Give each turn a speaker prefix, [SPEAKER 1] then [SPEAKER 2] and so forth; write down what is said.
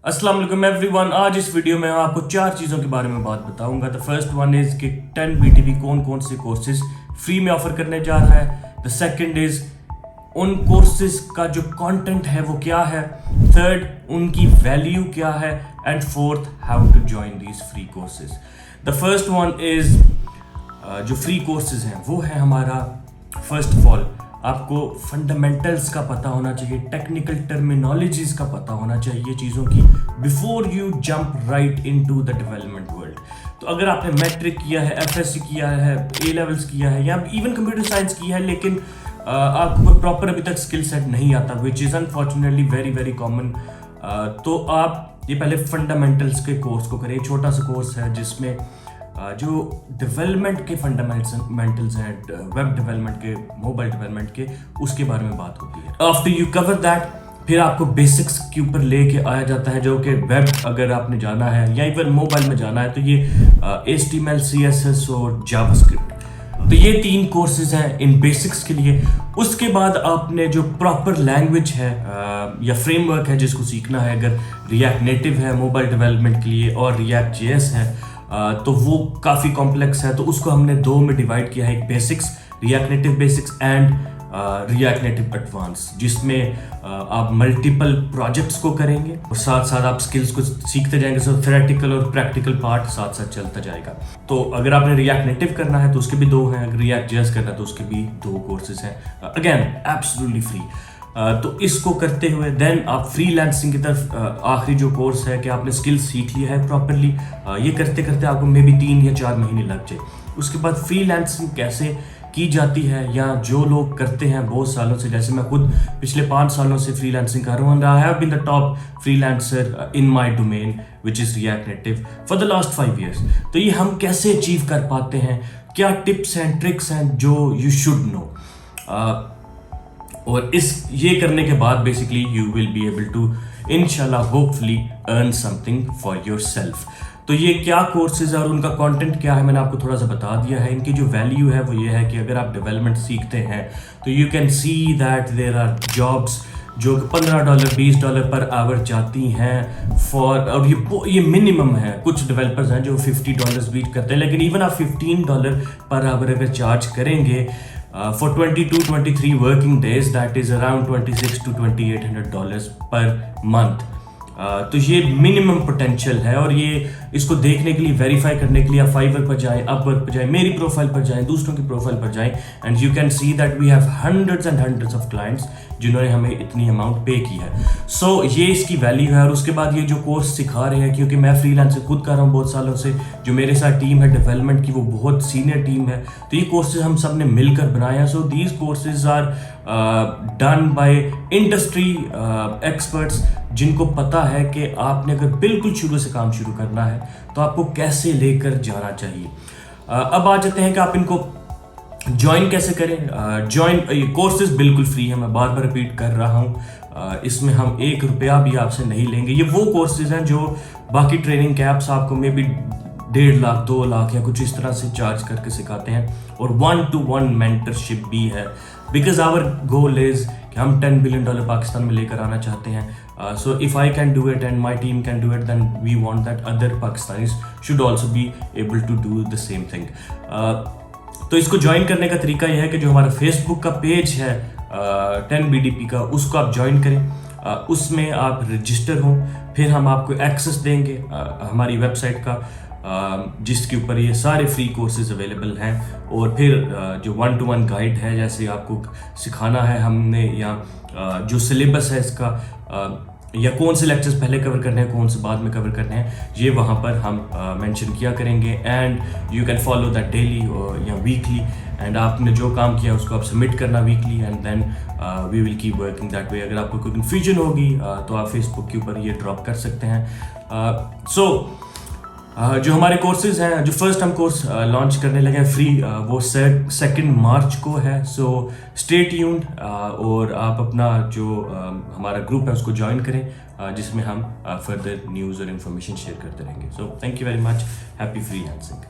[SPEAKER 1] अस्सलाम वालेकुम एवरीवन। आज इस वीडियो में मैं आपको 4 चीज़ों के बारे में बात बताऊंगा। द फर्स्ट वन इज़ कि 10 BTP कौन कौन से कोर्सेज फ्री में ऑफर करने जा रहा है। द सेकंड इज़ उन कोर्सेज का जो कंटेंट है वो क्या है। थर्ड, उनकी वैल्यू क्या है। And fourth, how to join these free courses. The first one is जो फ्री कोर्सेज हैं वो है हमारा, फर्स्ट ऑफ ऑल आपको फंडामेंटल्स का पता होना चाहिए, टेक्निकल टर्मिनोलॉजीज का पता होना चाहिए चीज़ों की, before you jump right into the development world. तो अगर आपने मैट्रिक किया है, FSC किया है, A लेवल्स किया है या इवन कंप्यूटर साइंस किया है, लेकिन आपको कोई प्रॉपर अभी तक स्किल सेट नहीं आता, which is unfortunately very very common, तो आप ये पहले फंडामेंटल्स के कोर्स को करें। छोटा सा कोर्स है जिसमें जो डेवलपमेंट के फंडामेंटल्स हैं, वेब डेवलपमेंट के, मोबाइल डेवलपमेंट के, उसके बारे में बात होती है। आफ्टर यू कवर दैट, फिर आपको बेसिक्स के ऊपर लेके आया जाता है, जो कि वेब अगर आपने जाना है या इवन मोबाइल में जाना है तो ये HTML, CSS और जावास्क्रिप्ट। तो ये 3 कोर्सेज हैं इन बेसिक्स के लिए। उसके बाद आपने जो प्रॉपर लैंग्वेज है या फ्रेमवर्क है जिसको सीखना है, अगर रिएक्ट नेटिव है मोबाइल डेवलपमेंट के लिए और रिएक्ट JS है, तो वो काफ़ी कॉम्प्लेक्स है, तो उसको हमने 2 में डिवाइड किया है, एक basics, react native basics and react native advance, जिसमें आप मल्टीपल प्रोजेक्ट्स को करेंगे और साथ साथ आप स्किल्स को सीखते जाएंगे। सो थ्योरेटिकल और प्रैक्टिकल पार्ट साथ साथ चलता जाएगा। तो अगर आपने रिएक्ट नेटिव करना है तो उसके भी 2 हैं, अगर रिएक्ट JS करना है तो उसके भी 2 कोर्सेज हैं, अगेन एब्सोल्युटली फ्री। तो इसको करते हुए देन आप फ्रीलांसिंग की तरफ, आखिरी जो कोर्स है कि आपने स्किल सीख लिया है प्रॉपरली, ये करते करते आपको मे बी 3 या 4 महीने लग जाए। उसके बाद फ्रीलांसिंग कैसे की जाती है, या जो लोग करते हैं बहुत सालों से, जैसे मैं खुद पिछले 5 सालों से फ्रीलांसिंग कर रहा हूँ, I have been the top freelancer in my domain which is React Native for the last 5 years। तो ये हम कैसे अचीव कर पाते हैं, क्या टिप्स हैं, ट्रिक्स हैं जो यू शुड नो, और ये करने के बाद basically you will be able to इंशाल्लाह hopefully earn something for yourself. तो ये क्या कोर्सेज है और उनका कंटेंट क्या है मैंने आपको थोड़ा सा बता दिया है। इनकी जो वैल्यू है वो ये है कि अगर आप डेवलपमेंट सीखते हैं तो you can see that there are jobs जो $15 $20 पर आवर जाती हैं फॉर, और ये मिनिमम है। कुछ डेवलपर्स हैं जो $50 भी करते हैं, लेकिन इवन आप $15 पर आवर अगर चार्ज करेंगे for 22-23 working days, that is around $2600 to $2800 per month। तो ये मिनिमम पोटेंशियल है, और ये इसको देखने के लिए, वेरीफाई करने के लिए आप फाइवर पर जाएं, अपवर्क पर जाएं, मेरी प्रोफाइल पर जाएं, दूसरों की प्रोफाइल पर जाएं, and you can see that we have hundreds and hundreds of clients जिन्होंने हमें इतनी अमाउंट पे की है। सो ये इसकी वैल्यू है। और उसके बाद ये जो कोर्स सिखा रहे हैं, क्योंकि मैं फ्रीलांसर खुद कर रहा हूँ बहुत सालों से, जो मेरे साथ टीम है डेवलपमेंट की वो बहुत सीनियर टीम है, तो ये कोर्सेज हम सब ने मिलकर बनाए हैं। So these courses are done by industry experts, जिनको पता है कि आपने अगर बिल्कुल शुरू से काम शुरू करना है तो आपको कैसे लेकर जाना चाहिए। अब आ जाते हैं कि आप इनको ज्वाइन कैसे करें। ये कोर्सेज बिल्कुल फ्री है, मैं बार बार रिपीट कर रहा हूँ। इसमें हम ₹1 भी आपसे नहीं लेंगे। ये वो कोर्सेज हैं जो बाकी ट्रेनिंग कैप्स आपको मे बी 1.5 लाख 2 लाख या कुछ इस तरह से चार्ज करके सिखाते हैं, और 1-to-1 मेंटरशिप भी है, बिकॉज आवर गोल इज कि हम $10 बिलियन पाकिस्तान में लेकर आना चाहते हैं। So if I can do it and my team can do it, then we want that other Pakistanis should also be able to do the same thing. तो इसको join करने का तरीका यह है कि जो हमारा फेसबुक का पेज है 10 BTP का, उसको आप ज्वाइन करें, उसमें आप रजिस्टर हों, फिर हम आपको एक्सेस देंगे हमारी वेबसाइट का, जिसके ऊपर ये सारे फ्री कोर्सेज अवेलेबल हैं, और फिर जो 1-to-1 गाइड है, जैसे आपको सिखाना है हमने, या जो सिलेबस है इसका, या कौन से लेक्चर्स पहले कवर करने हैं, कौन से बाद में कवर करने हैं, ये वहाँ पर हम मेंशन किया करेंगे, and you can follow that daily या वीकली, एंड आपने जो काम किया उसको आप सबमिट करना weekly, and then we will keep working that way. अगर आपको कोई कन्फ्यूजन होगी तो आप फेसबुक के ऊपर ये ड्रॉप कर सकते हैं। जो हमारे कोर्सेज हैं, जो फर्स्ट हम कोर्स लॉन्च करने लगे हैं फ्री, वो 2 मार्च को है। सो स्टे ट्यून्ड, और आप अपना जो हमारा ग्रुप है उसको ज्वाइन करें, जिसमें हम फर्दर न्यूज़ और इन्फॉर्मेशन शेयर करते रहेंगे। So thank you very much, happy freelancing.